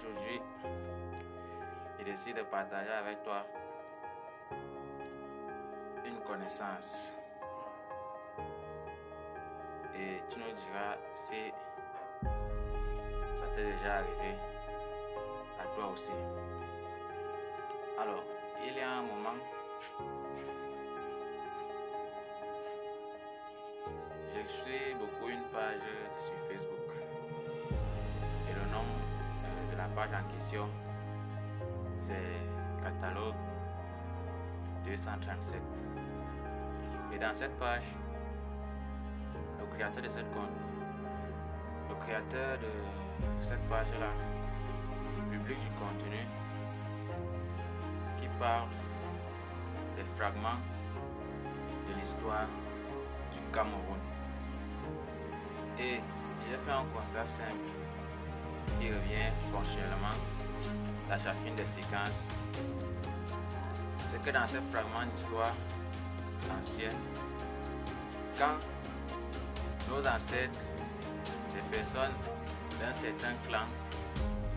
Aujourd'hui, je décide de partager avec toi une connaissance. Et tu nous diras si ça t'est déjà arrivé à toi aussi. Alors, il y a un moment, je suis beaucoup une page sur Facebook. Et le nom de la page en question, c'est Catalogue 237. Et dans cette page, le créateur de cette page-là publie du contenu qui parle des fragments de l'histoire du Cameroun. Et j'ai fait un constat simple qui revient continuellement dans chacune des séquences. C'est que dans ces fragments d'histoire ancienne, quand nos ancêtres, des personnes d'un certain clan,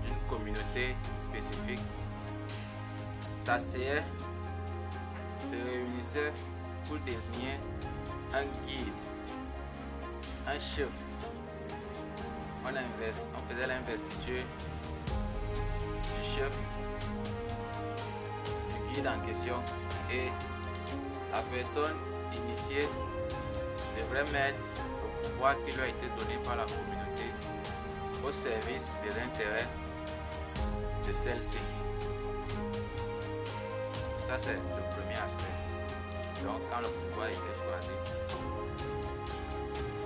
d'une communauté spécifique, s'asseyaient, se réunissaient pour désigner un guide, un chef. On faisait l'investiture du chef, du guide en question, et la personne initiée devrait mettre le pouvoir qui lui a été donné par la communauté au service des intérêts de celle-ci. Ça, c'est le premier aspect. Donc, quand le pouvoir était choisi,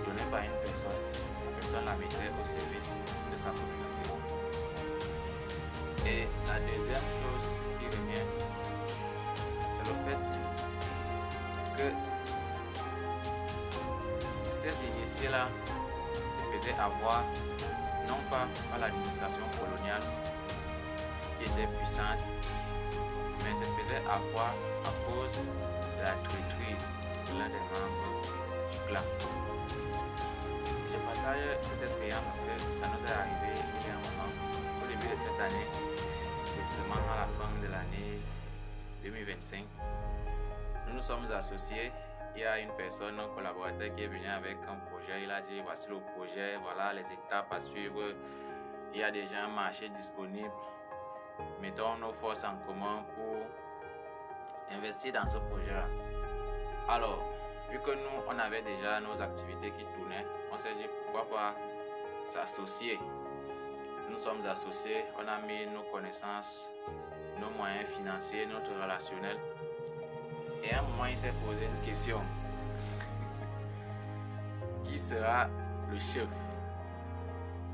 donné par une personne, la personne la mettait au service de sa communauté. Et la deuxième chose qui revient, c'est le fait que ces initiés-là se faisaient avoir non pas par l'administration coloniale qui était puissante, mais se faisaient avoir à cause de la traîtrise de l'un des membres du clan. Je partage cette expérience parce que ça nous est arrivé il y a un moment, au début de cette année, précisément à la fin de l'année 2025. Nous nous sommes associés. Il y a une personne, un collaborateur qui est venu avec un projet. Il a dit voici le projet, voilà les étapes à suivre. Il y a déjà un marché disponible. Mettons nos forces en commun pour investir dans ce projet-là. Alors, vu que nous, on avait déjà nos activités qui tournaient, on s'est dit pourquoi pas s'associer. Nous sommes associés, on a mis nos connaissances, nos moyens financiers, notre relationnel. Et à un moment, il s'est posé une question. Qui sera le chef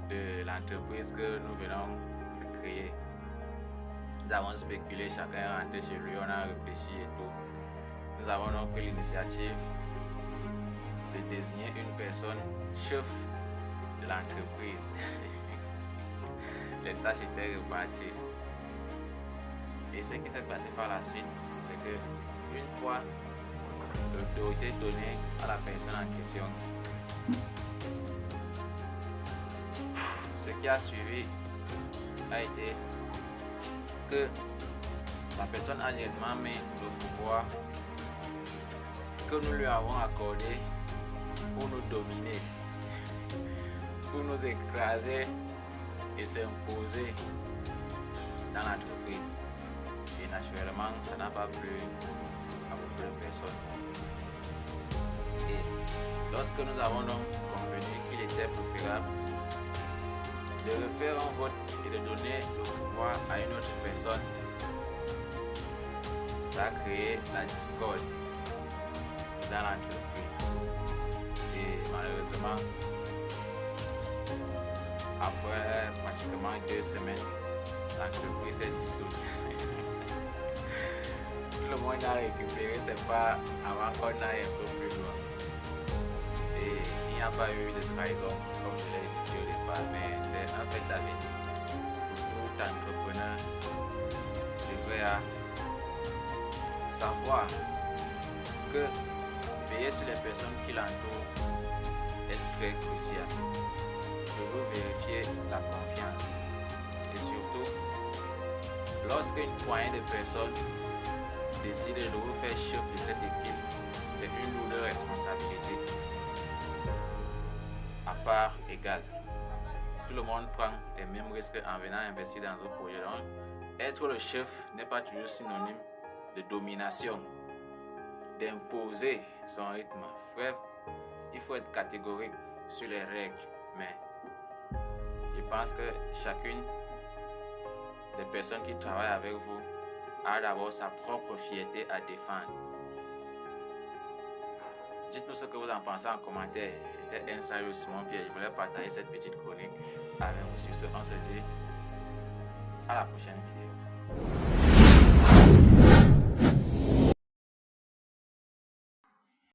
de l'entreprise que nous venons de créer? Nous avons spéculé, chacun est rentré chez lui, on a réfléchi et tout. Nous avons donc pris l'initiative de désigner une personne chef de l'entreprise. Les tâches étaient réparties. Et ce qui s'est passé par la suite, c'est que une fois l'autorité donnée à la personne en question, ce qui a suivi a été que la personne a directement mis le pouvoir que nous lui avons accordé pour nous dominer, pour nous écraser et s'imposer dans l'entreprise. Et naturellement, ça n'a pas plu à beaucoup de personnes. Et lorsque nous avons donc convenu qu'il était préférable de refaire un vote et de donner le pouvoir à une autre personne, ça a créé la discorde dans l'entreprise. Et malheureusement, après pratiquement 2 semaines, l'entreprise s'est dissoute. Tout le monde a récupéré ses parts avant qu'on aille un peu plus loin. Et il n'y a pas eu de trahison comme je l'ai dit au départ, mais c'est un fait d'avec tout entrepreneur devrait savoir que veiller sur les personnes qui l'entourent est très crucial. Toujours vérifier la confiance et surtout Lorsqu'une poignée de personnes décide de vous faire chef de cette équipe, c'est une lourde responsabilité à part égale. Tout le monde prend les mêmes risques en venant investir dans un projet. Donc, être le chef n'est pas toujours synonyme de domination, d'imposer son rythme. Frère, il faut être catégorique sur les règles, mais je pense que chacune des personnes qui travaillent avec vous a d'abord sa propre fierté à défendre. Dites-nous ce que vous en pensez en commentaire. C'était Inside Simon Pierre. Je voulais partager cette petite chronique avec vous. Sur ce, on se dit à la prochaine vidéo.